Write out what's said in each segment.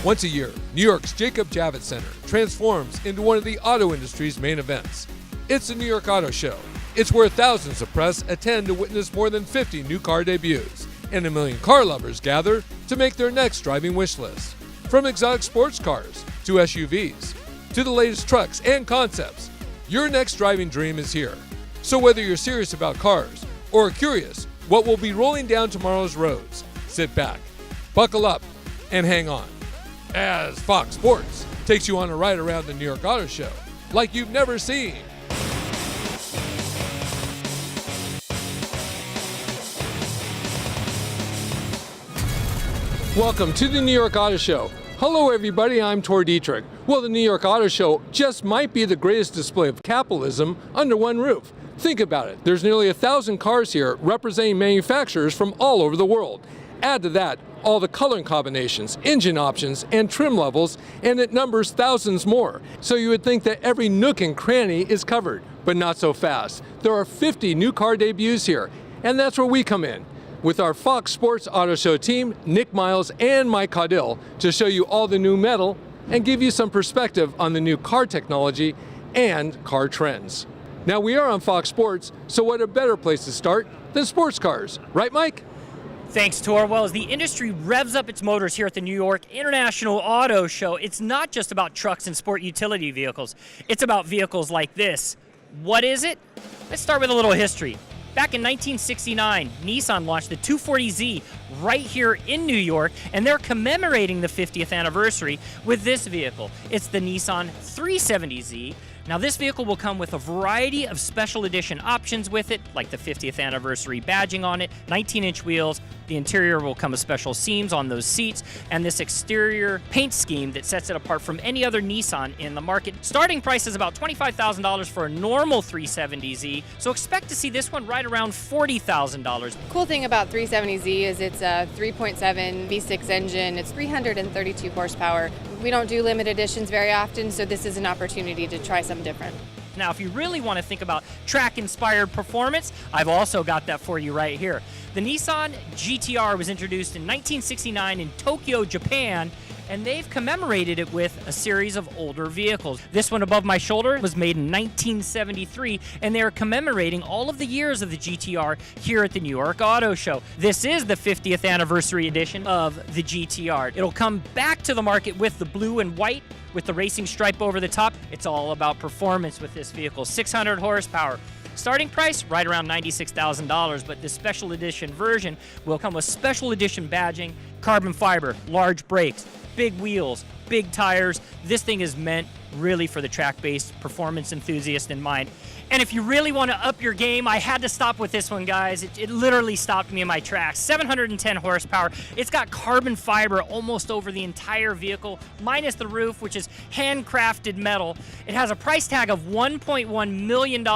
Once a year, New York's Jacob Javits Center transforms into one of the auto industry's main events. It's the New York Auto Show. It's where thousands of press attend to witness more than 50 new car debuts, and 1 million car lovers gather to make their next driving wish list. From exotic sports cars to SUVs to the latest trucks and concepts, your next driving dream is here. So whether you're serious about cars or curious what will be rolling down tomorrow's roads, sit back, buckle up, and hang on, as Fox Sports takes you on a ride around the New York Auto Show like you've never seen. Welcome to the New York Auto Show. Hello everybody, I'm Tor Dietrich. Well, the New York Auto Show just might be the greatest display of capitalism under one roof. Think about it, there's nearly 1,000 cars here representing manufacturers from all over the world. Add to that all the coloring combinations, engine options, and trim levels, and it numbers thousands more. So you would think that every nook and cranny is covered, but not so fast. There are 50 new car debuts here, and that's where we come in, with our Fox Sports Auto Show team, Nick Miles and Mike Caudill, to show you all the new metal and give you some perspective on the new car technology and car trends. Now we are on Fox Sports, so what a better place to start than sports cars, right Mike? Thanks, Tor. Well, as the industry revs up its motors here at the New York International Auto Show, it's not just about trucks and sport utility vehicles. It's about vehicles like this. What is it? Let's start with a little history. Back in 1969, Nissan launched the 240Z right here in New York, and they're commemorating the 50th anniversary with this vehicle. It's the Nissan 370Z. Now this vehicle will come with a variety of special edition options with it, like the 50th anniversary badging on it, 19-inch wheels. The interior will come with special seams on those seats, and this exterior paint scheme that sets it apart from any other Nissan in the market. Starting price is about $25,000 for a normal 370Z, so expect to see this one right around $40,000. Cool thing about 370Z is it's a 3.7 V6 engine. It's 332 horsepower. We don't do limited editions very often, so this is an opportunity to try something different. Now, if you really want to think about track-inspired performance, I've also got that for you right here. The Nissan GTR was introduced in 1969 in Tokyo, Japan, and they've commemorated it with a series of older vehicles. This one above my shoulder was made in 1973, and they're commemorating all of the years of the GTR here at the New York Auto Show. This is the 50th anniversary edition of the GTR. It'll come back to the market with the blue and white, with the racing stripe over the top. It's all about performance with this vehicle. 600 horsepower. Starting price, right around $96,000, but this special edition version will come with special edition badging, carbon fiber, large brakes, big wheels, big tires. This thing is meant really for the track-based performance enthusiast in mind. And if you really want to up your game, I had to stop with this one, guys. It literally stopped me in my tracks. 710 horsepower. It's got carbon fiber almost over the entire vehicle, minus the roof, which is handcrafted metal. It has a price tag of $1.1 million.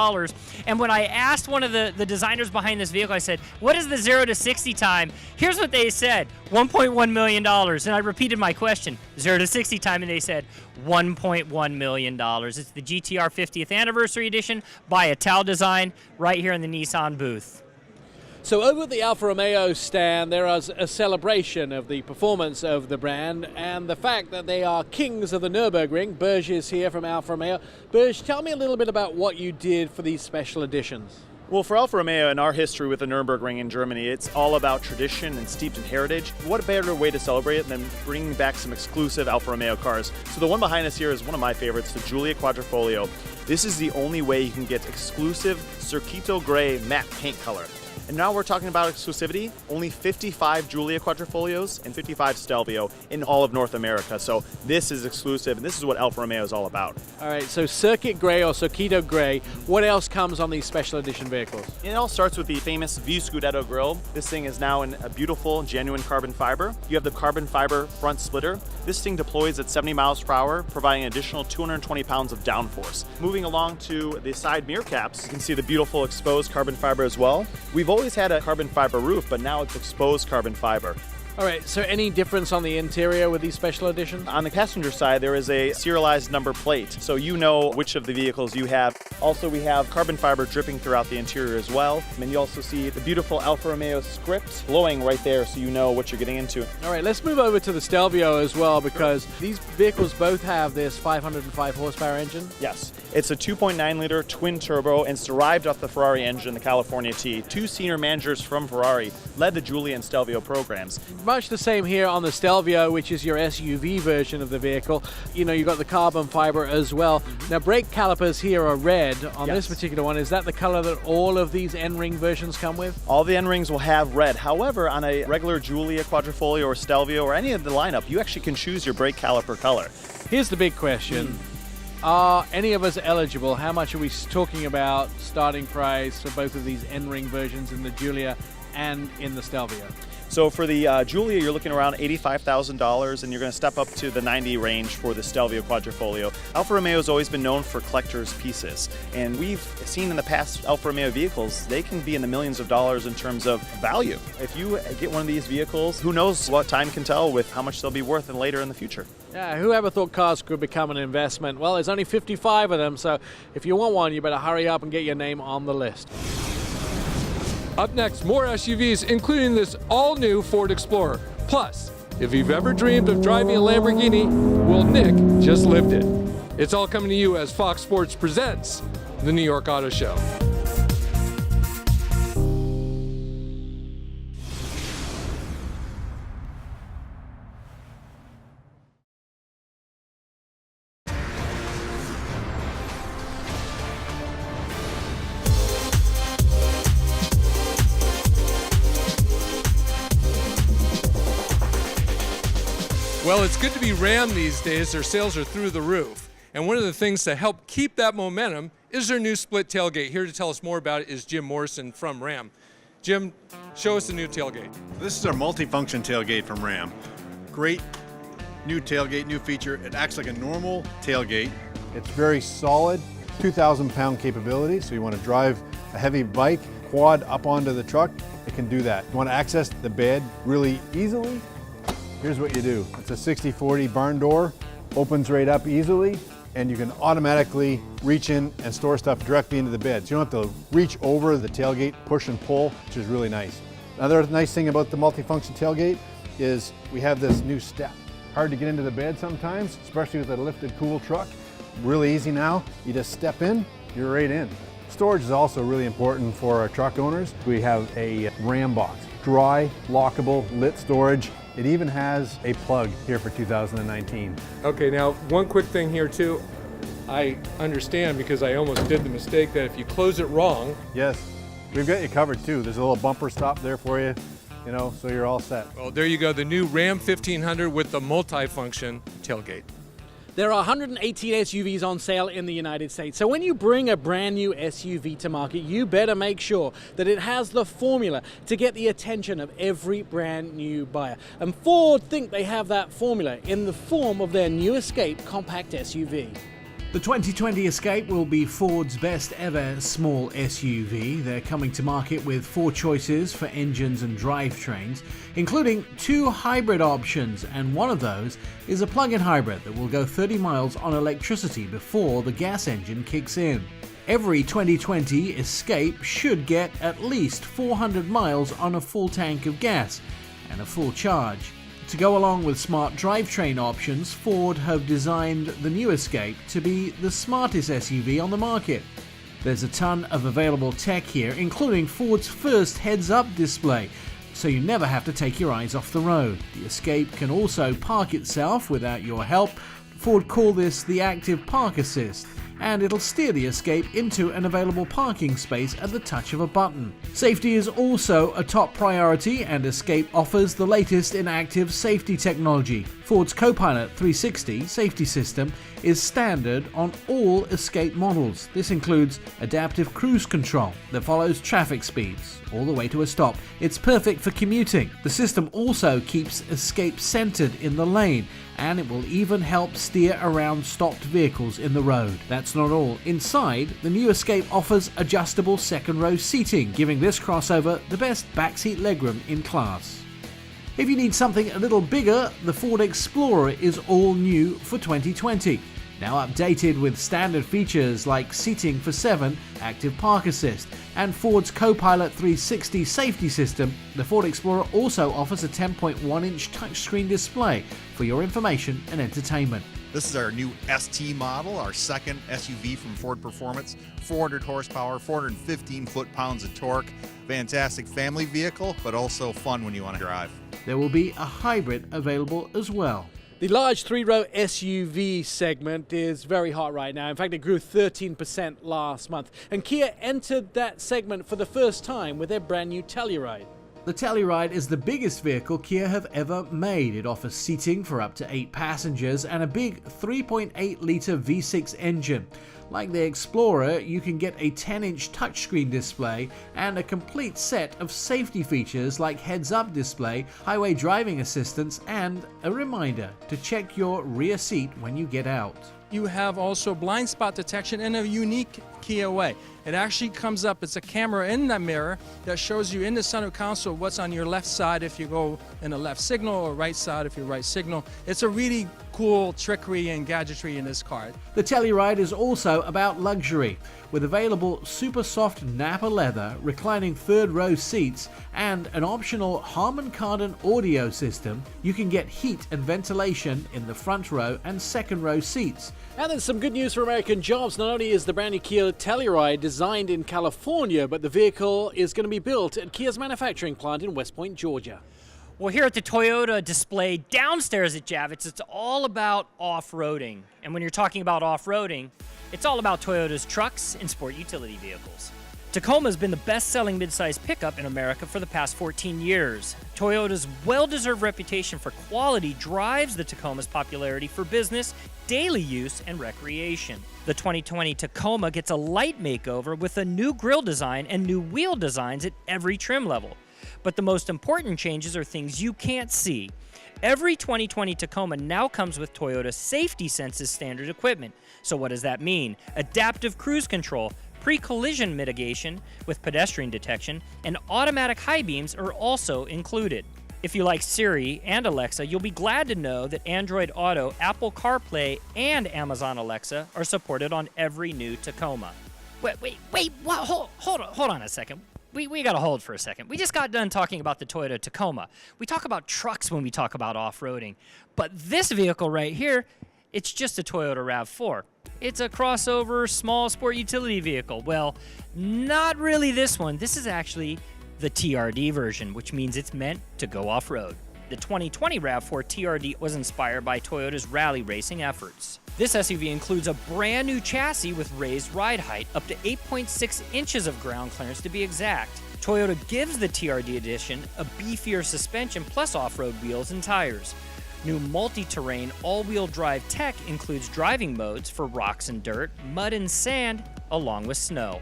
And when I asked one of the designers behind this vehicle, I said, what is the 0 to 60 time? Here's what they said, $1.1 million. And I repeated my question, 0 to 60 time, and they said, $1.1 million. It's the GTR 50th Anniversary Edition by Caudill Design right here in the Nissan booth. So over at the Alfa Romeo stand, there is a celebration of the performance of the brand and the fact that they are kings of the Nürburgring. Berge is here from Alfa Romeo. Berge, tell me a little bit about what you did for these special editions. Well, for Alfa Romeo and our history with the Nürburgring in Germany, it's all about tradition and steeped in heritage. What a better way to celebrate it than bringing back some exclusive Alfa Romeo cars. So the one behind us here is one of my favorites, the Giulia Quadrifoglio. This is the only way you can get exclusive Circuito Gray matte paint color. And now we're talking about exclusivity, only 55 Giulia Quadrifoglios and 55 Stelvio in all of North America. So this is exclusive, and this is what Alfa Romeo is all about. All right, so Circuit Gray or Circuito Gray, what else comes on these special edition vehicles? It all starts with the famous V Scudetto grille. This thing is now in a beautiful, genuine carbon fiber. You have the carbon fiber front splitter. This thing deploys at 70 miles per hour, providing an additional 220 pounds of downforce. Moving along to the side mirror caps, you can see the beautiful exposed carbon fiber as well. We've always had a carbon fiber roof, but now it's exposed carbon fiber. All right, so any difference on the interior with these special editions? On the passenger side, there is a serialized number plate, so you know which of the vehicles you have. Also, we have carbon fiber dripping throughout the interior as well. And you also see the beautiful Alfa Romeo script glowing right there, so you know what you're getting into. All right, let's move over to the Stelvio as well, because these vehicles both have this 505 horsepower engine. Yes, it's a 2.9-liter twin turbo, and it's derived off the Ferrari engine, the California T. Two senior managers from Ferrari led the Giulia and Stelvio programs. Much the same here on the Stelvio, which is your SUV version of the vehicle. You know, you've got the carbon fiber as well. Now, brake calipers here are red on this particular one. Is that the color that all of these N-Ring versions come with? All the N-Rings will have red. However, on a regular Giulia, Quadrifoglio, or Stelvio, or any of the lineup, you actually can choose your brake caliper color. Here's the big question. Are any of us eligible? How much are we talking about starting price for both of these N-Ring versions in the Giulia and in the Stelvio? So for the Giulia, you're looking around $85,000, and you're going to step up to the 90 range for the Stelvio Quadrifoglio. Alfa Romeo has always been known for collector's pieces, and we've seen in the past Alfa Romeo vehicles, they can be in the millions of dollars in terms of value. If you get one of these vehicles, who knows what time can tell with how much they'll be worth later in the future. Yeah, whoever thought cars could become an investment? Well, there's only 55 of them, so if you want one, you better hurry up and get your name on the list. Up next, more SUVs, including this all-new Ford Explorer. Plus, if you've ever dreamed of driving a Lamborghini, well, Nick just lived it. It's all coming to you as Fox Sports presents the New York Auto Show. Well, it's good to be Ram these days. Their sales are through the roof. And one of the things to help keep that momentum is their new split tailgate. Here to tell us more about it is Jim Morrison from Ram. Jim, show us the new tailgate. This is our multi-function tailgate from Ram. Great new tailgate, new feature. It acts like a normal tailgate. It's very solid, 2,000-pound capability, so you want to drive a heavy bike, quad up onto the truck, it can do that. You want to access the bed really easily? Here's what you do. It's a 60/40 barn door, opens right up easily, and you can automatically reach in and store stuff directly into the bed. So you don't have to reach over the tailgate, push and pull, which is really nice. Another nice thing about the multifunction tailgate is we have this new step. Hard to get into the bed sometimes, especially with a lifted cool truck. Really easy now. You just step in, you're right in. Storage is also really important for our truck owners. We have a Ram box, dry, lockable, lit storage. It even has a plug here for 2019. Okay, now one quick thing here too. I understand because I almost did the mistake that if you close it wrong. Yes, we've got you covered too. There's a little bumper stop there for you, so you're all set. Well, there you go, the new Ram 1500 with the multi-function tailgate. There are 118 SUVs on sale in the United States. So when you bring a brand new SUV to market, you better make sure that it has the formula to get the attention of every brand new buyer. And Ford think they have that formula in the form of their new Escape compact SUV. The 2020 Escape will be Ford's best ever small SUV. They're coming to market with 4 choices for engines and drivetrains, including 2 hybrid options, and one of those is a plug-in hybrid that will go 30 miles on electricity before the gas engine kicks in. Every 2020 Escape should get at least 400 miles on a full tank of gas and a full charge. To go along with smart drivetrain options, Ford have designed the new Escape to be the smartest SUV on the market. There's a ton of available tech here, including Ford's first heads-up display, so you never have to take your eyes off the road. The Escape can also park itself without your help. Ford call this the Active Park Assist, and it'll steer the Escape into an available parking space at the touch of a button. Safety is also a top priority, and Escape offers the latest in active safety technology. Ford's Copilot 360 safety system is standard on all Escape models. This includes adaptive cruise control that follows traffic speeds all the way to a stop. It's perfect for commuting. The system also keeps Escape centered in the lane, and it will even help steer around stopped vehicles in the road. That's not all. Inside, the new Escape offers adjustable second row seating, giving this crossover the best backseat legroom in class. If you need something a little bigger, the Ford Explorer is all new for 2020. Now updated with standard features like seating for 7, active park assist, and Ford's Copilot 360 safety system, the Ford Explorer also offers a 10.1-inch touchscreen display for your information and entertainment. This is our new ST model, our second SUV from Ford Performance. 400 horsepower, 415 foot-pounds of torque. Fantastic family vehicle, but also fun when you want to drive. There will be a hybrid available as well. The large three-row SUV segment is very hot right now. In fact, it grew 13% last month. And Kia entered that segment for the first time with their brand new Telluride. The Telluride is the biggest vehicle Kia have ever made. It offers seating for up to 8 passengers and a big 3.8-litre V6 engine. Like the Explorer, you can get a 10-inch touchscreen display and a complete set of safety features like heads-up display, highway driving assistance, and a reminder to check your rear seat when you get out. You have also blind spot detection in a unique Kia way. It actually comes up, it's a camera in the mirror that shows you in the center console what's on your left side if you go in the left signal or right side if you're right signal. It's a really cool trickery and gadgetry in this car. The Telluride is also about luxury. With available super soft Napa leather, reclining third-row seats, and an optional Harman Kardon audio system, you can get heat and ventilation in the front row and second row seats. And there's some good news for American jobs. Not only is the brand new Kia Telluride designed in California, but the vehicle is going to be built at Kia's manufacturing plant in West Point, Georgia. Well, here at the Toyota display downstairs at Javits, it's all about off-roading. And when you're talking about off-roading, it's all about Toyota's trucks and sport utility vehicles. Tacoma has been the best-selling midsize pickup in America for the past 14 years. Toyota's well-deserved reputation for quality drives the Tacoma's popularity for business, daily use, and recreation. The 2020 Tacoma gets a light makeover with a new grille design and new wheel designs at every trim level. But the most important changes are things you can't see. Every 2020 Tacoma now comes with Toyota Safety Senses standard equipment. So what does that mean? Adaptive cruise control, pre-collision mitigation with pedestrian detection, and automatic high beams are also included. If you like Siri and Alexa, you'll be glad to know that Android Auto, Apple CarPlay, and Amazon Alexa are supported on every new Tacoma. Wait, hold on a second. We gotta hold for a second. We just got done talking about the Toyota Tacoma. We talk about trucks when we talk about off-roading. But this vehicle right here, it's just a Toyota RAV4. It's a crossover small sport utility vehicle. Well, not really this one. This is actually the TRD version, which means it's meant to go off-road. The 2020 RAV4 TRD was inspired by Toyota's rally racing efforts. This SUV includes a brand new chassis with raised ride height, up to 8.6 inches of ground clearance to be exact. Toyota gives the TRD edition a beefier suspension plus off-road wheels and tires. New multi-terrain all-wheel drive tech includes driving modes for rocks and dirt, mud and sand, along with snow.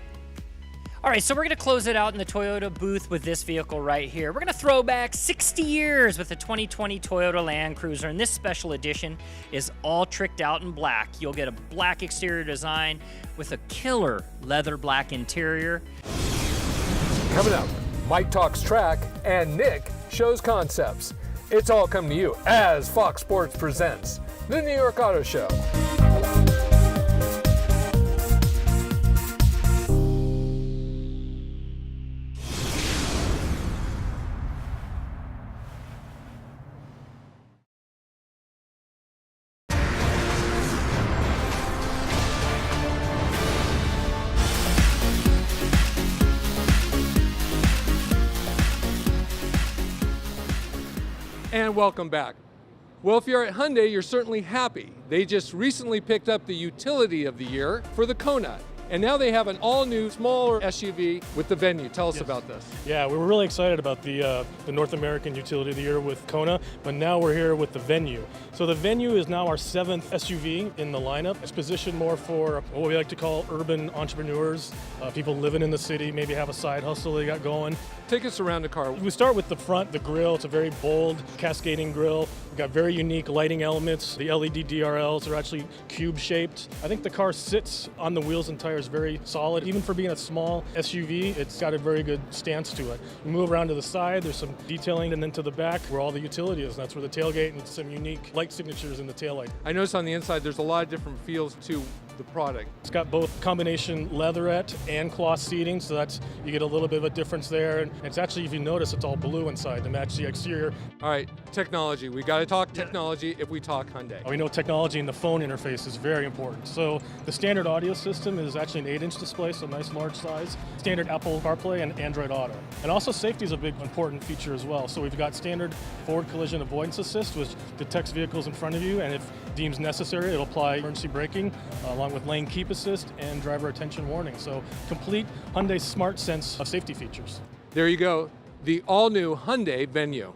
All right, so we're going to close it out in the Toyota booth with this vehicle right here. We're going to throw back 60 years with the 2020 Toyota Land Cruiser, and this special edition is all tricked out in black. You'll get a black exterior design with a killer leather black interior. Coming up, Mike talks track and Nick shows concepts. It's all coming to you as Fox Sports presents the New York Auto Show. And welcome back. Well, if you're at Hyundai, you're certainly happy. They just recently picked up the Utility of the Year for the Kona. And now they have an all-new, smaller SUV with the Venue. Tell us about this. Yeah, we were really excited about the North American Utility of the Year with Kona, but now we're here with the Venue. So the Venue is now our 7th SUV in the lineup. It's positioned more for what we like to call urban entrepreneurs, people living in the city, maybe have a side hustle they got going. Take us around the car. We start with the front, the grille. It's a very bold, cascading grille. We've got very unique lighting elements. The LED DRLs are actually cube-shaped. I think the car sits on the wheels and tires there is very solid. Even for being a small SUV, it's got a very good stance to it. You move around to the side, there's some detailing, and then to the back where all the utility is. And that's where the tailgate and some unique light signatures in the taillight. I noticed on the inside there's a lot of different feels to the product. It's got both combination leatherette and cloth seating, so that's, you get a little bit of a difference there. And it's actually, if you notice, it's all blue inside to match the exterior. All right, technology. We got to talk technology if we talk Hyundai. We know technology in the phone interface is very important. So the standard audio system is actually an 8-inch display, so nice large size. Standard Apple CarPlay and Android Auto. And also safety is a big important feature as well. So we've got standard forward collision avoidance assist, which detects vehicles in front of you, and if deems necessary, it'll apply emergency braking, along with lane keep assist and driver attention warning. So complete Hyundai Smart Sense of safety features. There you go, the all-new Hyundai Venue.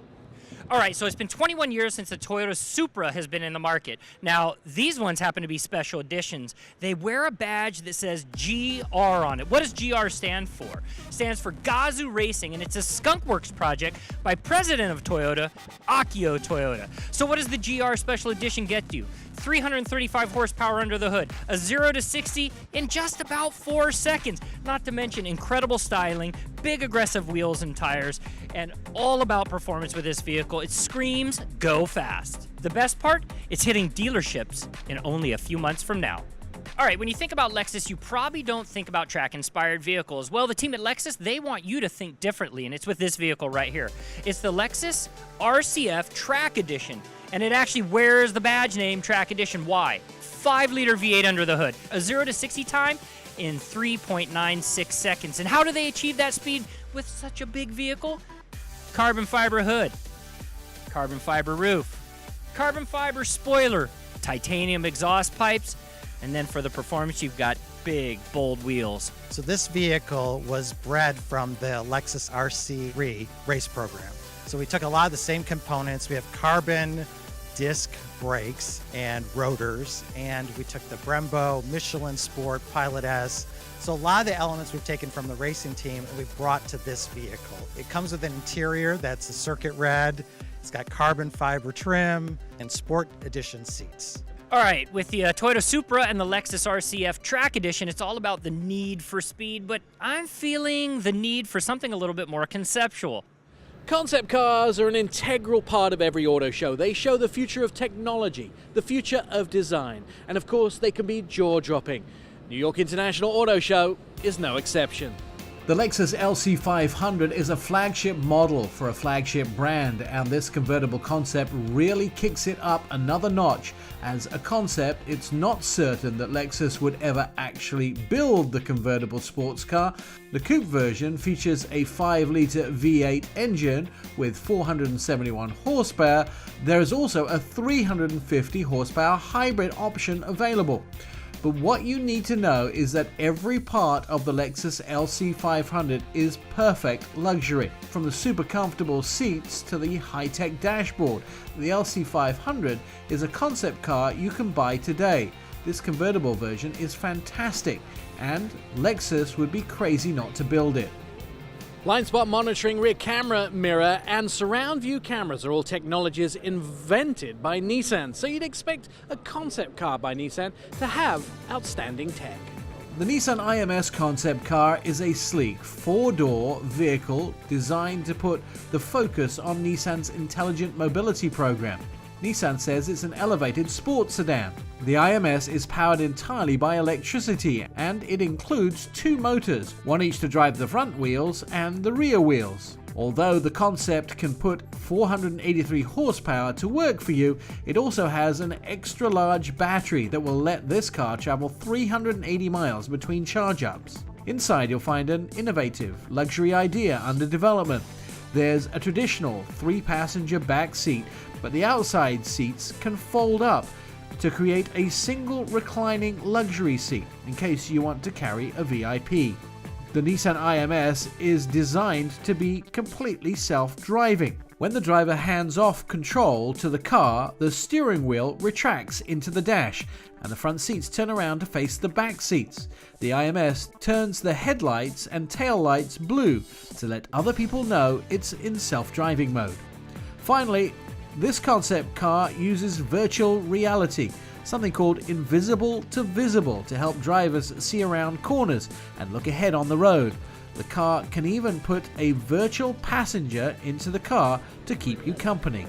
All right, so it's been 21 years since the Toyota Supra has been in the market. Now, these ones happen to be special editions. They wear a badge that says GR on it. What does GR stand for? It stands for Gazoo Racing, and it's a skunkworks project by president of Toyota, Akio Toyota. So what does the GR Special Edition get you? 335 horsepower under the hood, a 0 to 60 in just about 4 seconds. Not to mention incredible styling, big aggressive wheels and tires, and all about performance with this vehicle. It screams, go fast. The best part, it's hitting dealerships in only a few months from now. All right, when you think about Lexus, you probably don't think about track-inspired vehicles. Well, the team at Lexus, they want you to think differently, and it's with this vehicle right here. It's the Lexus RCF Track Edition, and it actually wears the badge name Track Edition. Why? 5-liter V8 under the hood, a 0 to 60 time in 3.96 seconds. And how do they achieve that speed with such a big vehicle? Carbon fiber hood, carbon fiber roof, carbon fiber spoiler, titanium exhaust pipes, and then for the performance, you've got big, bold wheels. So this vehicle was bred from the Lexus RC3 race program. So we took a lot of the same components. We have carbon disc brakes and rotors, and we took the Brembo, Michelin Sport, Pilot S. So a lot of the elements we've taken from the racing team and we've brought to this vehicle. It comes with an interior that's a circuit red. It's got carbon fiber trim and sport edition seats. All right, with the Toyota Supra and the Lexus RCF Track Edition, it's all about the need for speed, but I'm feeling the need for something a little bit more conceptual. Concept cars are an integral part of every auto show. They show the future of technology, the future of design, and of course they can be jaw-dropping. New York International Auto Show is no exception. The Lexus LC500 is a flagship model for a flagship brand, and this convertible concept really kicks it up another notch. As a concept, it's not certain that Lexus would ever actually build the convertible sports car. The coupe version features a 5-liter V8 engine with 471 horsepower. There is also a 350 horsepower hybrid option available. But what you need to know is that every part of the Lexus LC500 is perfect luxury. From the super comfortable seats to the high-tech dashboard, the LC500 is a concept car you can buy today. This convertible version is fantastic, and Lexus would be crazy not to build it. Blind spot monitoring, rear camera, mirror, and surround view cameras are all technologies invented by Nissan, so you'd expect a concept car by Nissan to have outstanding tech. The Nissan IMS concept car is a sleek 4-door vehicle designed to put the focus on Nissan's intelligent mobility program. Nissan says it's an elevated sports sedan. The IMS is powered entirely by electricity, and it includes 2 motors, one each to drive the front wheels and the rear wheels. Although the concept can put 483 horsepower to work for you, it also has an extra large battery that will let this car travel 380 miles between charge-ups. Inside you'll find an innovative luxury idea under development. There's a traditional 3-passenger back seat, but the outside seats can fold up to create a single reclining luxury seat in case you want to carry a VIP. The Nissan IMS is designed to be completely self-driving. When the driver hands off control to the car, the steering wheel retracts into the dash and the front seats turn around to face the back seats. The IMS turns the headlights and tail lights blue to let other people know it's in self-driving mode. Finally, this concept car uses virtual reality. something called invisible to visible to help drivers see around corners and look ahead on the road. The car can even put a virtual passenger into the car to keep you company.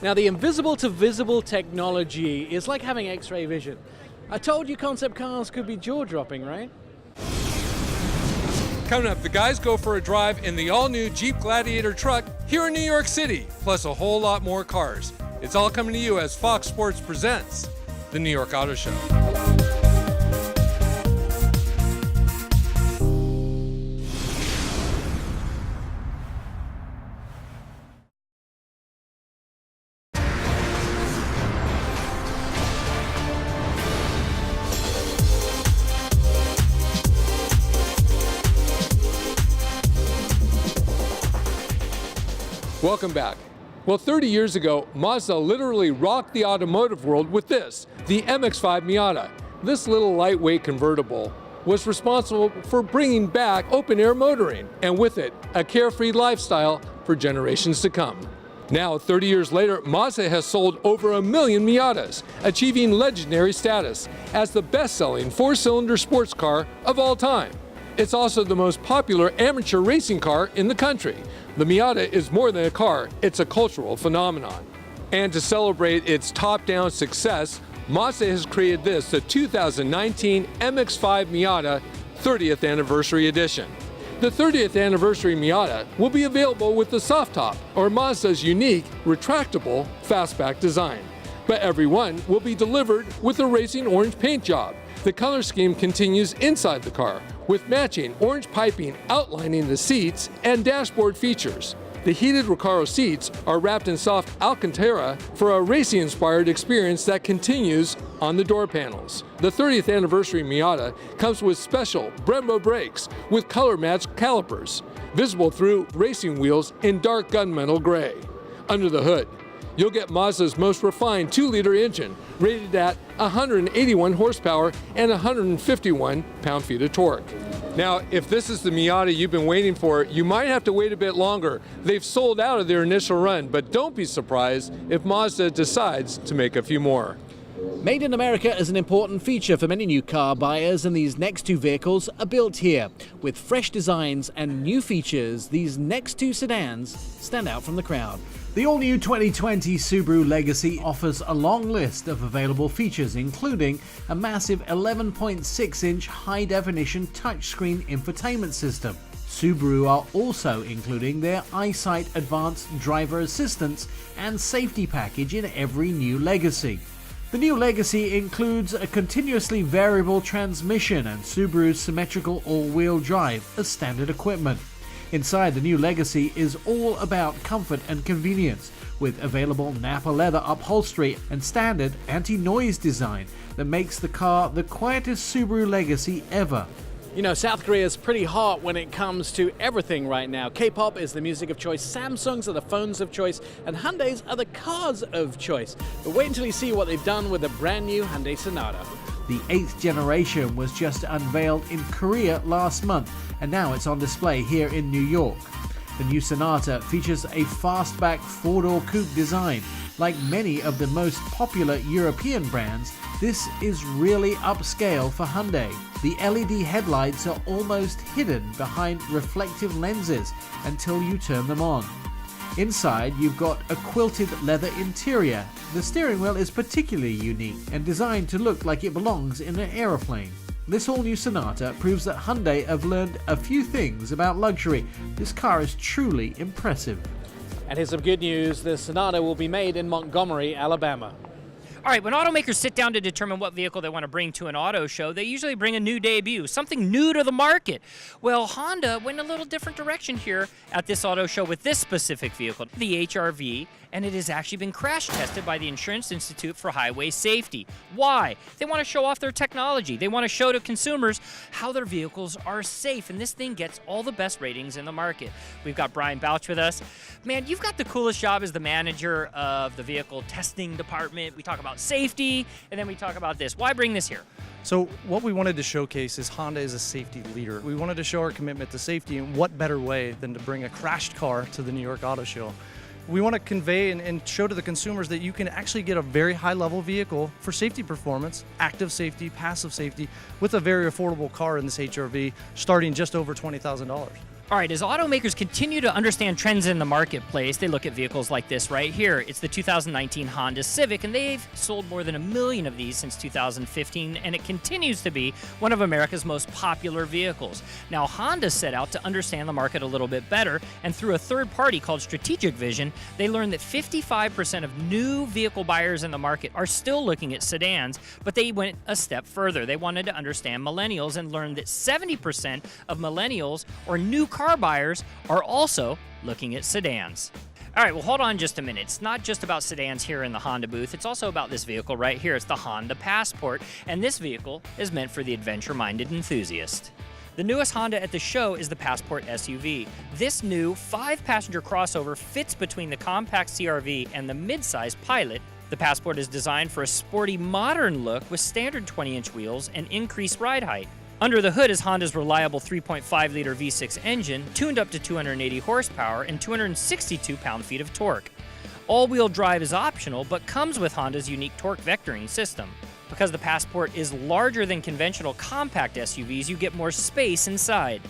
Now, the invisible to visible technology is like having X-ray vision. I told you concept cars could be jaw-dropping, right? Coming up, the guys go for a drive in the all-new Jeep Gladiator truck here in New York City, plus a whole lot more cars. It's all coming to you as Fox Sports presents the New York Auto Show. Welcome back. Well, 30 years ago, Mazda literally rocked the automotive world with this, the MX-5 Miata. This little lightweight convertible was responsible for bringing back open-air motoring, and with it, a carefree lifestyle for generations to come. Now, 30 years later, Mazda has sold over 1 million Miatas, achieving legendary status as the best-selling four-cylinder sports car of all time. It's also the most popular amateur racing car in the country. The Miata is more than a car, it's a cultural phenomenon. And to celebrate its top-down success, Mazda has created this, the 2019 MX-5 Miata 30th Anniversary Edition. The 30th Anniversary Miata will be available with the soft top, or Mazda's unique, retractable, fastback design. But every one will be delivered with a racing orange paint job. The color scheme continues inside the car, with matching orange piping outlining the seats and dashboard features. The heated Recaro seats are wrapped in soft Alcantara for a racing-inspired experience that continues on the door panels. The 30th Anniversary Miata comes with special Brembo brakes with color-matched calipers, visible through racing wheels in dark gunmetal gray. Under the hood, you'll get Mazda's most refined 2-liter engine, rated at 181 horsepower and 151 pound-feet of torque. Now, if this is the Miata you've been waiting for, you might have to wait a bit longer. They've sold out of their initial run, but don't be surprised if Mazda decides to make a few more. Made in America is an important feature for many new car buyers, and these next two vehicles are built here. With fresh designs and new features, these next two sedans stand out from the crowd. The all-new 2020 Subaru Legacy offers a long list of available features, including a massive 11.6-inch high-definition touchscreen infotainment system. Subaru are also including their EyeSight Advanced Driver Assistance and safety package in every new Legacy. The new Legacy includes a continuously variable transmission and Subaru's symmetrical all-wheel drive as standard equipment. Inside, the new Legacy is all about comfort and convenience, with available Nappa leather upholstery and standard anti-noise design that makes the car the quietest Subaru Legacy ever. You know, South Korea is pretty hot when it comes to everything right now. K-pop is the music of choice, Samsungs are the phones of choice, and Hyundais are the cars of choice. But wait until you see what they've done with the brand new Hyundai Sonata. The 8th generation was just unveiled in Korea last month, and now it's on display here in New York. The new Sonata features a fastback four-door coupe design. Like many of the most popular European brands, this is really upscale for Hyundai. The LED headlights are almost hidden behind reflective lenses until you turn them on. Inside, you've got a quilted leather interior. The steering wheel is particularly unique and designed to look like it belongs in an aeroplane. This all-new Sonata proves that Hyundai have learned a few things about luxury. This car is truly impressive. And here's some good news, the Sonata will be made in Montgomery, Alabama. All right, when automakers sit down to determine what vehicle they want to bring to an auto show, they usually bring a new debut, something new to the market. Well, Honda went a little different direction here at this auto show with this specific vehicle, the HR-V, and it has actually been crash tested by the Insurance Institute for Highway Safety. Why? They want to show off their technology. They want to show to consumers how their vehicles are safe, and this thing gets all the best ratings in the market. We've got Brian Bouch with us. Man, you've got the coolest job as the manager of the vehicle testing department. We talk about safety, and then we talk about this. Why bring this here? So what we wanted to showcase is Honda is a safety leader. We wanted to show our commitment to safety, and what better way than to bring a crashed car to the New York Auto Show. We want to convey and show to the consumers that you can actually get a very high-level vehicle for safety performance, active safety, passive safety, with a very affordable car in this HRV, starting just over $20,000. All right, as automakers continue to understand trends in the marketplace, they look at vehicles like this right here. It's the 2019 Honda Civic, and they've sold more than 1 million of these since 2015, and it continues to be one of America's most popular vehicles. Now, Honda set out to understand the market a little bit better, and through a third party called Strategic Vision, they learned that 55% of new vehicle buyers in the market are still looking at sedans, but they went a step further. They wanted to understand millennials and learned that 70% of millennials or new car buyers are also looking at sedans. All right, well, hold on just a minute. It's not just about sedans here in the Honda booth. It's also about this vehicle right here. It's the Honda Passport, and this vehicle is meant for the adventure-minded enthusiast. The newest Honda at the show is the Passport SUV. This new 5-passenger crossover fits between the compact CR-V and the midsize Pilot. The Passport is designed for a sporty, modern look with standard 20-inch wheels and increased ride height. Under the hood is Honda's reliable 3.5-liter V6 engine, tuned up to 280 horsepower and 262 pound-feet of torque. All-wheel drive is optional, but comes with Honda's unique torque vectoring system. Because the Passport is larger than conventional compact SUVs, you get more space inside.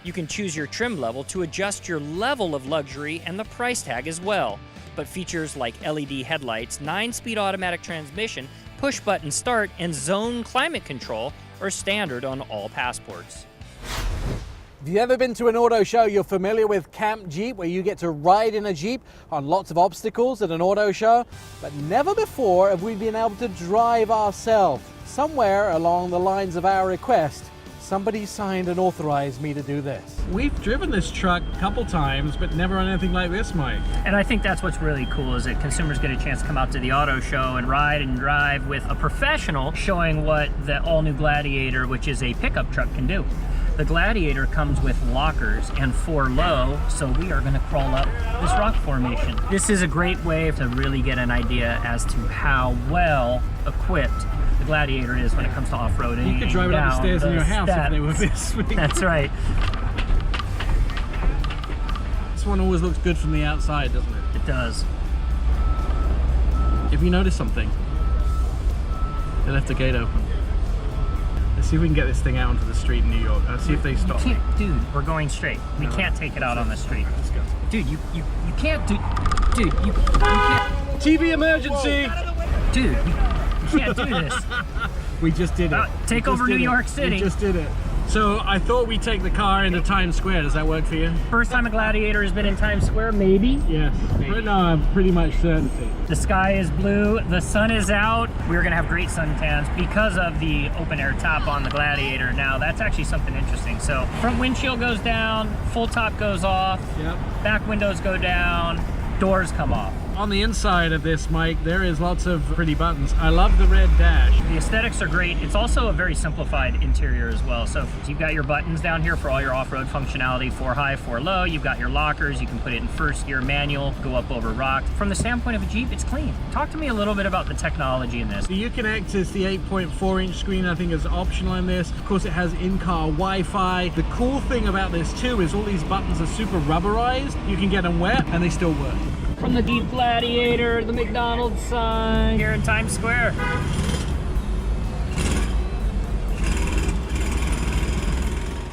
You can choose your trim level to adjust your level of luxury and the price tag as well. But features like LED headlights, 9-speed automatic transmission, push-button start, and zone climate control are standard on all Passports. If you've ever been to an auto show, you're familiar with Camp Jeep, where you get to ride in a Jeep on lots of obstacles at an auto show. But never before have we been able to drive ourselves. Somewhere along the lines of our request, somebody signed and authorized me to do this. We've driven this truck a couple times, but never on anything like this, Mike. And I think that's what's really cool, is that consumers get a chance to come out to the auto show and ride and drive with a professional showing what the all-new Gladiator, which is a pickup truck, can do. The Gladiator comes with lockers and 4 low, so we are going to crawl up this rock formation. This is a great way to really get an idea as to how well equipped the Gladiator is when it comes to off-roading. You could drive it up the stairs in your house if they were this big. That's right. This one always looks good from the outside, doesn't it? It does. If you notice something, they left the gate open. Let's see if we can get this thing out onto the street in New York. Let's see if they stop. Dude, we're going straight. We can't take it out on the street. Let's go. Dude, you can't do. Dude, you can't. TV emergency! Dude, you can't do this. We just did it. Take over New York City. We just did it. So I thought we'd take the car into Times Square. Does that work for you? First time a Gladiator has been in Times Square, maybe? Yes. Maybe. But no, I'm pretty much certainty. The sky is blue, the sun is out. We're gonna have great suntans because of the open air top on the Gladiator. Now that's actually something interesting. So front windshield goes down, full top goes off, Yep. back windows go down, doors come off. On the inside of this, Mike, there is lots of pretty buttons. I love the red dash. The aesthetics are great. It's also a very simplified interior as well. So you've got your buttons down here for all your off-road functionality, 4 high, 4 low. You've got your lockers. You can put it in first gear manual, go up over rocks. From the standpoint of a Jeep, it's clean. Talk to me a little bit about the technology in this. So you can access the 8.4-inch screen, I think, is optional in this. Of course, it has in-car Wi-Fi. The cool thing about this, too, is all these buttons are super rubberized. You can get them wet, and they still work. From the Jeep Gladiator, the McDonald's sign, here in Times Square.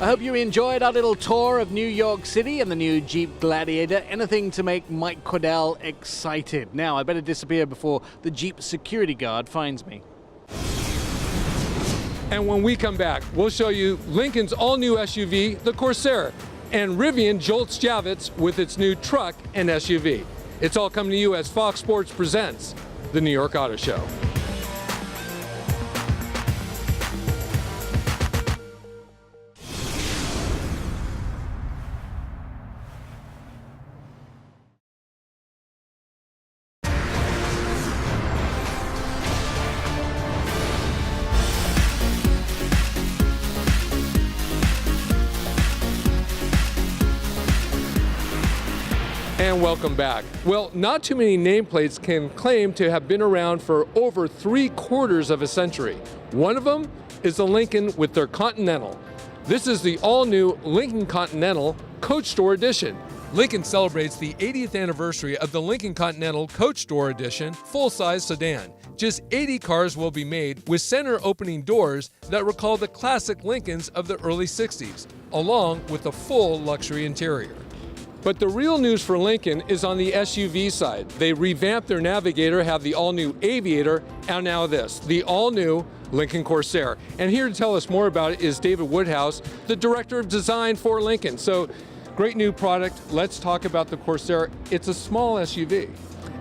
I hope you enjoyed our little tour of New York City and the new Jeep Gladiator. Anything to make Mike Caudill excited. Now, I better disappear before the Jeep security guard finds me. And when we come back, we'll show you Lincoln's all-new SUV, the Corsair, and Rivian jolts Javits with its new truck and SUV. It's all coming to you as Fox Sports presents the New York Auto Show. And welcome back. Well, not too many nameplates can claim to have been around for over 3/4 of a century. One of them is the Lincoln with their Continental. This is the all-new Lincoln Continental Coach Store Edition. Lincoln celebrates the 80th anniversary of the Lincoln Continental Coach Door Edition full-size sedan. Just 80 cars will be made with center-opening doors that recall the classic Lincolns of the early 60s, along with a full luxury interior. But the real news for Lincoln is on the SUV side. They revamped their Navigator, have the all-new Aviator, and now this, the all-new Lincoln Corsair. And here to tell us more about it is David Woodhouse, the Director of Design for Lincoln. So, great new product. Let's talk about the Corsair. It's a small SUV.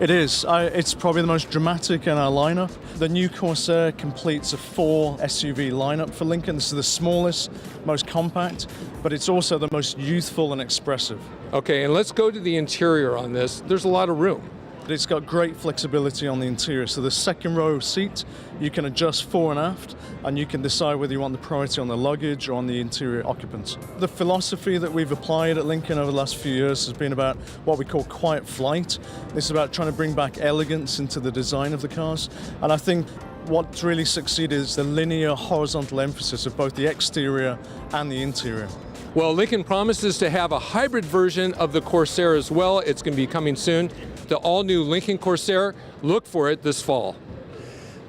It is. It's probably the most dramatic in our lineup. The new Corsair completes a 4 SUV lineup for Lincoln. This is the smallest, most compact, but it's also the most youthful and expressive. Okay, and let's go to the interior on this. There's a lot of room. It's got great flexibility on the interior. So the second row seat, you can adjust fore and aft, and you can decide whether you want the priority on the luggage or on the interior occupants. The philosophy that we've applied at Lincoln over the last few years has been about what we call quiet flight. This is about trying to bring back elegance into the design of the cars. And I think what's really succeeded is the linear horizontal emphasis of both the exterior and the interior. Well, Lincoln promises to have a hybrid version of the Corsair as well. It's going to be coming soon. The all-new Lincoln Corsair. Look for it this fall.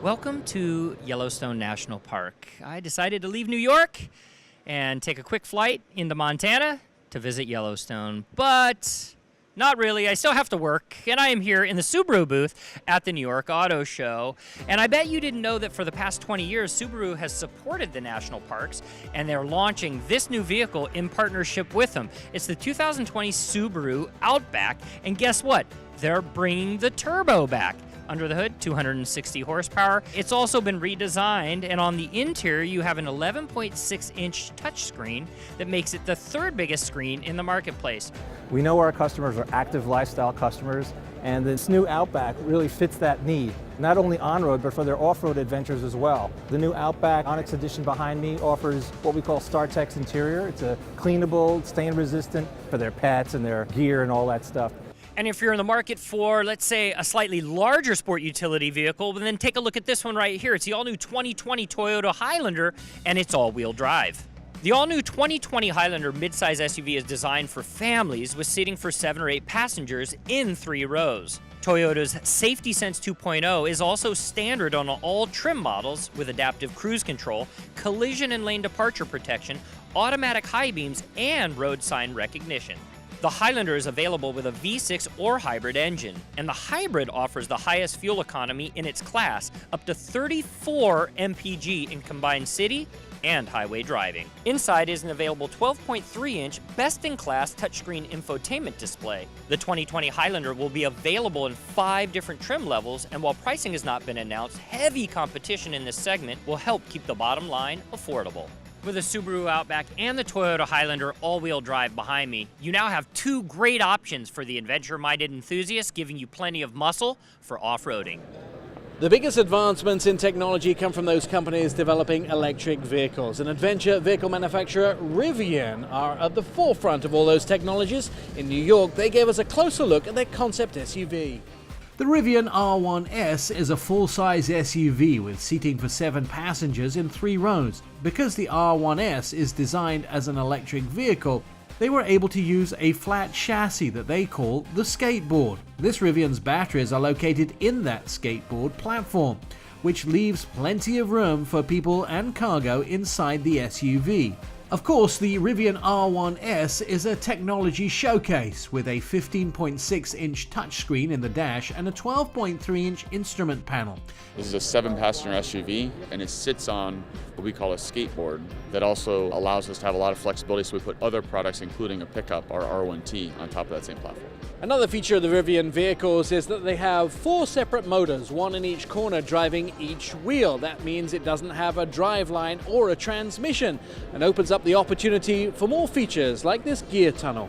Welcome to Yellowstone National Park. I decided to leave New York and take a quick flight into Montana to visit Yellowstone, but not really. I still have to work, and I am here in the Subaru booth at the New York Auto Show. And I bet you didn't know that for the past 20 years, Subaru has supported the national parks, and they're launching this new vehicle in partnership with them. It's the 2020 Subaru Outback, and guess what? They're bringing the turbo back. Under the hood, 260 horsepower. It's also been redesigned, and on the interior, you have an 11.6-inch touchscreen that makes it the third biggest screen in the marketplace. We know our customers are active lifestyle customers, and this new Outback really fits that need, not only on-road, but for their off-road adventures as well. The new Outback Onyx Edition behind me offers what we call StarTex interior. It's a cleanable, stain-resistant for their pets and their gear and all that stuff. And if you're in the market for, let's say, a slightly larger sport utility vehicle, then take a look at this one right here. It's the all-new 2020 Toyota Highlander, and it's all-wheel drive. The all-new 2020 Highlander midsize SUV is designed for families with seating for 7 or 8 passengers in 3 rows. Toyota's Safety Sense 2.0 is also standard on all trim models with adaptive cruise control, collision and lane departure protection, automatic high beams, and road sign recognition. The Highlander is available with a V6 or hybrid engine, and the hybrid offers the highest fuel economy in its class, up to 34 mpg in combined city and highway driving. Inside is an available 12.3-inch best-in-class touchscreen infotainment display. The 2020 Highlander will be available in 5 different trim levels, and while pricing has not been announced, heavy competition in this segment will help keep the bottom line affordable. With the Subaru Outback and the Toyota Highlander all-wheel drive behind me, you now have 2 great options for the adventure-minded enthusiast, giving you plenty of muscle for off-roading. The biggest advancements in technology come from those companies developing electric vehicles. And adventure vehicle manufacturer Rivian are at the forefront of all those technologies. In New York, they gave us a closer look at their concept SUV. The Rivian R1S is a full-size SUV with seating for 7 passengers in 3 rows. Because the R1S is designed as an electric vehicle, they were able to use a flat chassis that they call the skateboard. This Rivian's batteries are located in that skateboard platform, which leaves plenty of room for people and cargo inside the SUV. Of course, the Rivian R1S is a technology showcase with a 15.6-inch touchscreen in the dash and a 12.3-inch instrument panel. This is a 7-passenger SUV, and it sits on what we call a skateboard that also allows us to have a lot of flexibility, so we put other products, including a pickup, our R1T, on top of that same platform. Another feature of the Rivian vehicles is that they have 4 separate motors, 1 in each corner, driving each wheel. That means it doesn't have a driveline or a transmission, and opens up the opportunity for more features like this gear tunnel.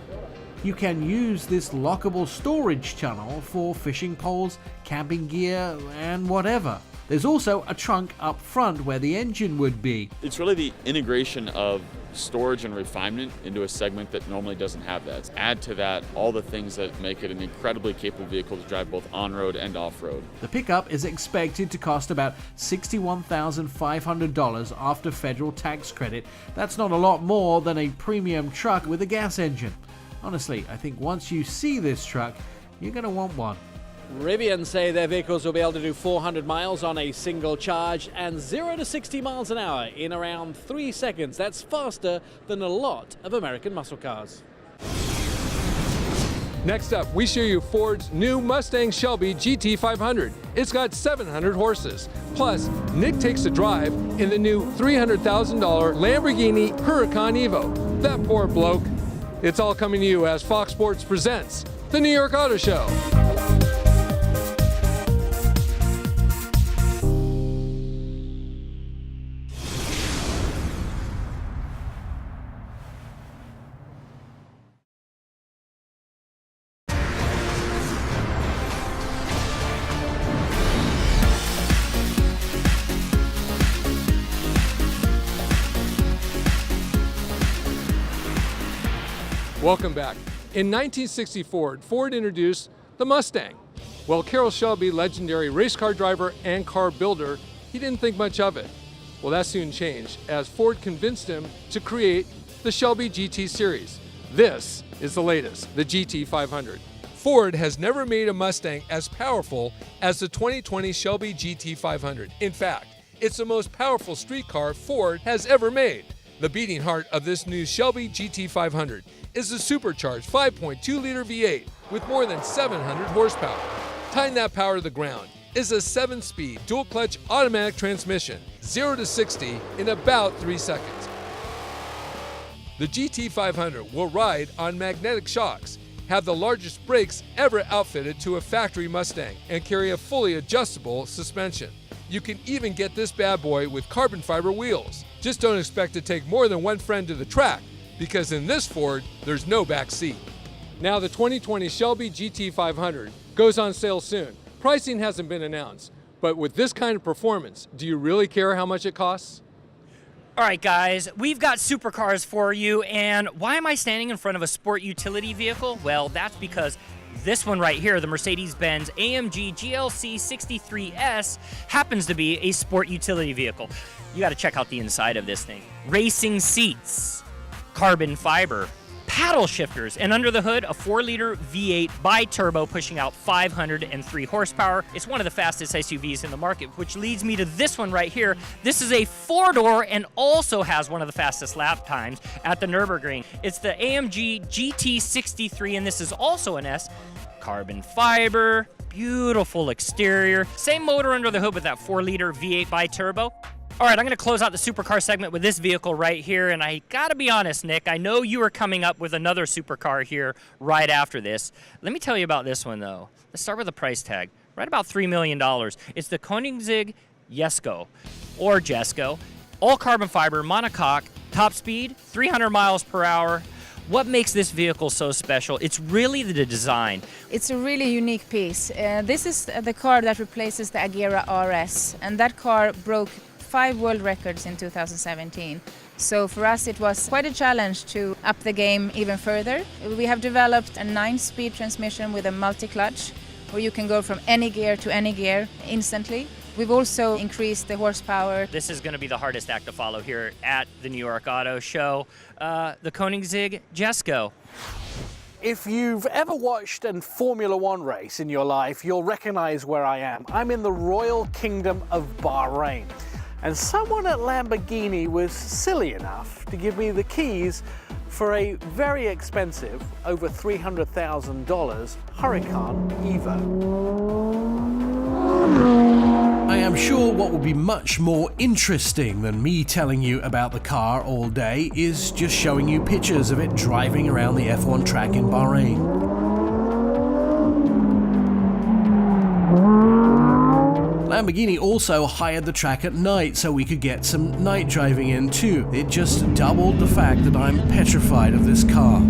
You can use this lockable storage tunnel for fishing poles, camping gear, and whatever. There's also a trunk up front where the engine would be. It's really the integration of storage and refinement into a segment that normally doesn't have that. Add to that all the things that make it an incredibly capable vehicle to drive both on-road and off-road. The pickup is expected to cost about $61,500 after federal tax credit. That's not a lot more than a premium truck with a gas engine. Honestly, I think once you see this truck, you're going to want one. Rivian say their vehicles will be able to do 400 miles on a single charge and 0 to 60 miles an hour in around 3 seconds. That's faster than a lot of American muscle cars. Next up, we show you Ford's new Mustang Shelby GT500. It's got 700 horses. Plus, Nick takes a drive in the new $300,000 Lamborghini Huracan Evo. That poor bloke. It's all coming to you as Fox Sports presents the New York Auto Show. Welcome back. In 1964, Ford introduced the Mustang. Well, Carroll Shelby, legendary race car driver and car builder, he didn't think much of it. Well, that soon changed as Ford convinced him to create the Shelby GT series. This is the latest, the GT500. Ford has never made a Mustang as powerful as the 2020 Shelby GT500. In fact, it's the most powerful street car Ford has ever made. The beating heart of this new Shelby GT500 is the supercharged 5.2-liter V8 with more than 700 horsepower. Tying that power to the ground is a 7-speed dual-clutch automatic transmission, 0 to 60 in about 3 seconds. The GT500 will ride on magnetic shocks, have the largest brakes ever outfitted to a factory Mustang, and carry a fully adjustable suspension. You can even get this bad boy with carbon fiber wheels. Just don't expect to take more than one friend to the track, because in this Ford, there's no back seat. Now the 2020 Shelby GT500 goes on sale soon. Pricing hasn't been announced, but with this kind of performance, do you really care how much it costs? All right, guys, we've got supercars for you, and why am I standing in front of a sport utility vehicle? Well, that's because this one right here, the Mercedes-Benz AMG GLC 63S, happens to be a sport utility vehicle. You got to check out the inside of this thing. Racing seats, carbon fiber, paddle shifters, and under the hood, a 4-liter V8 bi-turbo pushing out 503 horsepower. It's one of the fastest SUVs in the market, which leads me to this one right here. This is a 4-door and also has one of the fastest lap times at the Nürburgring. It's the AMG GT63, and this is also an S. Carbon fiber, beautiful exterior. Same motor under the hood with that 4-liter V8 bi-turbo. All right, I'm going to close out the supercar segment with this vehicle right here, and I got to be honest, Nick, I know you are coming up with another supercar here right after this. Let me tell you about this one, though. Let's start with the price tag, right about $3 million. It's the Koenigsegg Jesko, or Jesko, all carbon fiber, monocoque, top speed, 300 miles per hour. What makes this vehicle so special? It's really the design. It's a really unique piece. This is the car that replaces the Agera RS, and that car broke 5 world records in 2017. So for us it was quite a challenge to up the game even further. We have developed a 9-speed transmission with a multi-clutch where you can go from any gear to any gear instantly. We've also increased the horsepower. This is going to be the hardest act to follow here at the New York Auto Show. The Koenigsegg Jesko. If you've ever watched a Formula One race in your life, you'll recognize where I am. I'm in the Royal Kingdom of Bahrain. And someone at Lamborghini was silly enough to give me the keys for a very expensive, over $300,000 Huracan Evo. I am sure what will be much more interesting than me telling you about the car all day is just showing you pictures of it driving around the F1 track in Bahrain. Lamborghini also hired the track at night so we could get some night driving in too. It just doubled the fact that I'm petrified of this car.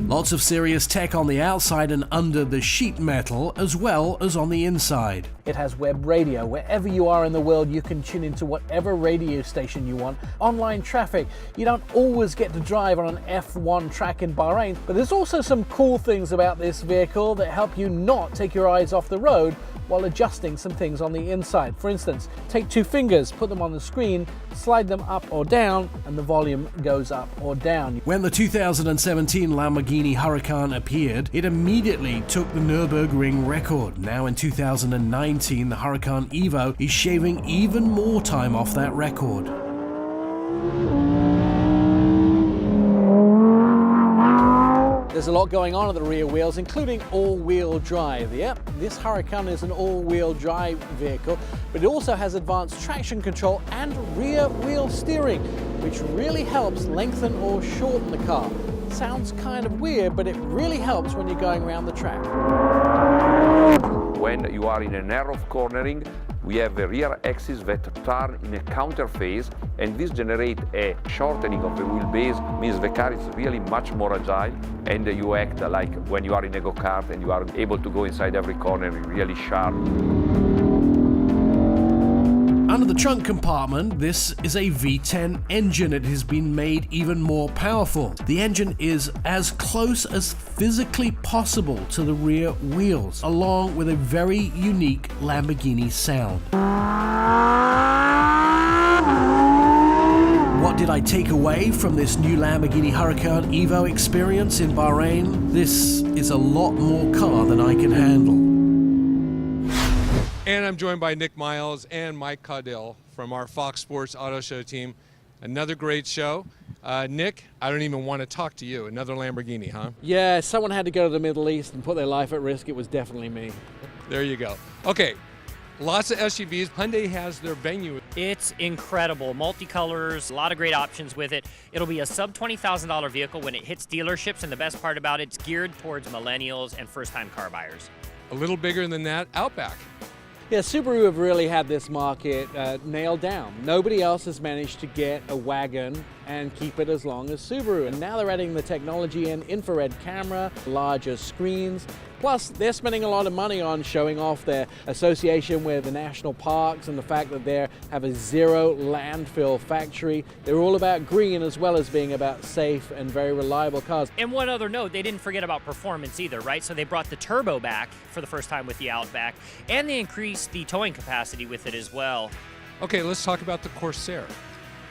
Lots of serious tech on the outside and under the sheet metal, as well as on the inside. It has web radio. Wherever you are in the world, you can tune into whatever radio station you want. Online traffic. You don't always get to drive on an F1 track in Bahrain, but there's also some cool things about this vehicle that help you not take your eyes off the road while adjusting some things on the inside. For instance, take two fingers, put them on the screen, slide them up or down, and the volume goes up or down. When the 2017 Lamborghini Huracan appeared, it immediately took the Nürburgring record. Now in 2019, the Huracan Evo is shaving even more time off that record. There's a lot going on at the rear wheels, including all-wheel drive. Yep, this Huracan is an all-wheel drive vehicle, but it also has advanced traction control and rear wheel steering, which really helps lengthen or shorten the car. Sounds kind of weird, but it really helps when you're going around the track. When you are in a narrow cornering, we have a rear axis that turn in a counter phase, and this generates a shortening of the wheelbase, means the car is really much more agile, and you act like when you are in a go-kart and you are able to go inside every corner really sharp. Under the trunk compartment, this is a V10 engine. It has been made even more powerful. The engine is as close as physically possible to the rear wheels, along with a very unique Lamborghini sound. What did I take away from this new Lamborghini Huracan Evo experience in Bahrain? This is a lot more car than I can handle. And I'm joined by Nick Miles and Mike Caudill from our Fox Sports Auto Show team. Another great show. Nick, I don't even want to talk to you. Another Lamborghini, huh? Yeah, someone had to go to the Middle East and put their life at risk. It was definitely me. There you go. Okay, lots of SUVs. Hyundai has their Venue. It's incredible. Multicolors, a lot of great options with it. It'll be a sub $20,000 vehicle when it hits dealerships, and the best part about it, it's geared towards millennials and first-time car buyers. A little bigger than that, Outback. Yeah, Subaru have really had this market nailed down. Nobody else has managed to get a wagon and keep it as long as Subaru. And now they're adding the technology in, infrared camera, larger screens. Plus, they're spending a lot of money on showing off their association with the national parks and the fact that they have a zero landfill factory. They're all about green as well as being about safe and very reliable cars. And one other note, they didn't forget about performance either, right? So they brought the turbo back for the first time with the Outback, and they increased the towing capacity with it as well. Okay, let's talk about the Corsair.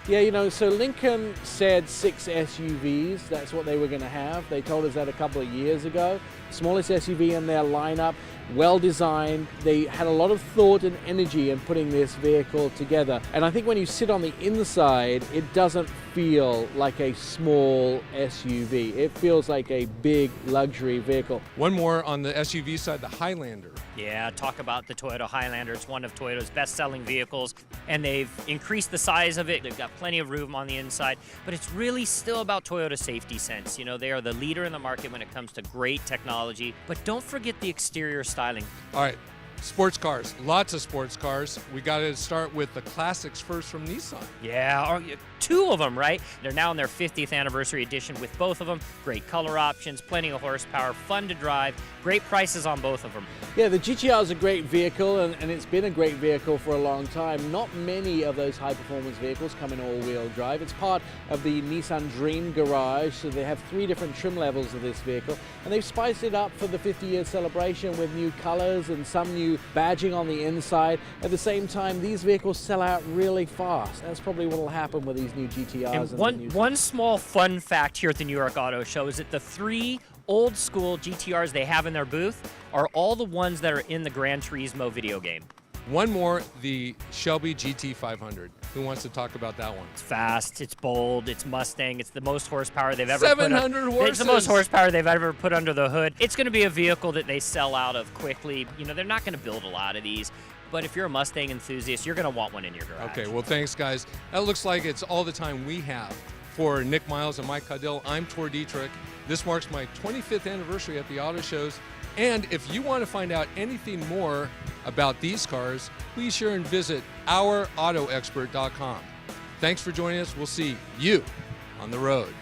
Yeah, you know, so Lincoln said 6 SUVs, that's what they were going to have. They told us that a couple of years ago. Smallest SUV in their lineup, well designed. They had a lot of thought and energy in putting this vehicle together. And I think when you sit on the inside, it doesn't feel like a small SUV. It feels like a big luxury vehicle. One more on the SUV side, the Highlander. Yeah, talk about the Toyota Highlander. It's one of Toyota's best-selling vehicles, and they've increased the size of it. They've got plenty of room on the inside, but it's really still about Toyota safety sense. You know, they are the leader in the market when it comes to great technology, but don't forget the exterior styling. All right, sports cars, lots of sports cars. We got to start with the classics first from Nissan. Yeah, 2 of them, right? They're now in their 50th anniversary edition with both of them. Great color options, plenty of horsepower, fun to drive, great prices on both of them. Yeah, the GTR is a great vehicle, and it's been a great vehicle for a long time. Not many of those high-performance vehicles come in all-wheel drive. It's part of the Nissan Dream Garage, so they have 3 different trim levels of this vehicle, and they've spiced it up for the 50-year celebration with new colors and some new badging on the inside. At the same time, these vehicles sell out really fast. That's probably what will happen with these new GTRs. And one small fun fact here at the New York Auto Show is that the 3 old school GTRs they have in their booth are all the ones that are in the Gran Turismo video game. One more, the Shelby GT500. Who wants to talk about that one? It's fast, it's bold, it's Mustang, it's the most horsepower they've ever 700 horses. It's the most horsepower they've ever put under the hood. It's going to be a vehicle that they sell out of quickly. You know, they're not going to build a lot of these, but if you're a Mustang enthusiast, you're going to want one in your garage. Okay, well, thanks, guys. That looks like it's all the time we have. For Nick Miles and Mike Caudill, I'm Tor Dietrich. This marks my 25th anniversary at the auto shows. And if you want to find out anything more about these cars, be sure and visit ourautoexpert.com. Thanks for joining us. We'll see you on the road.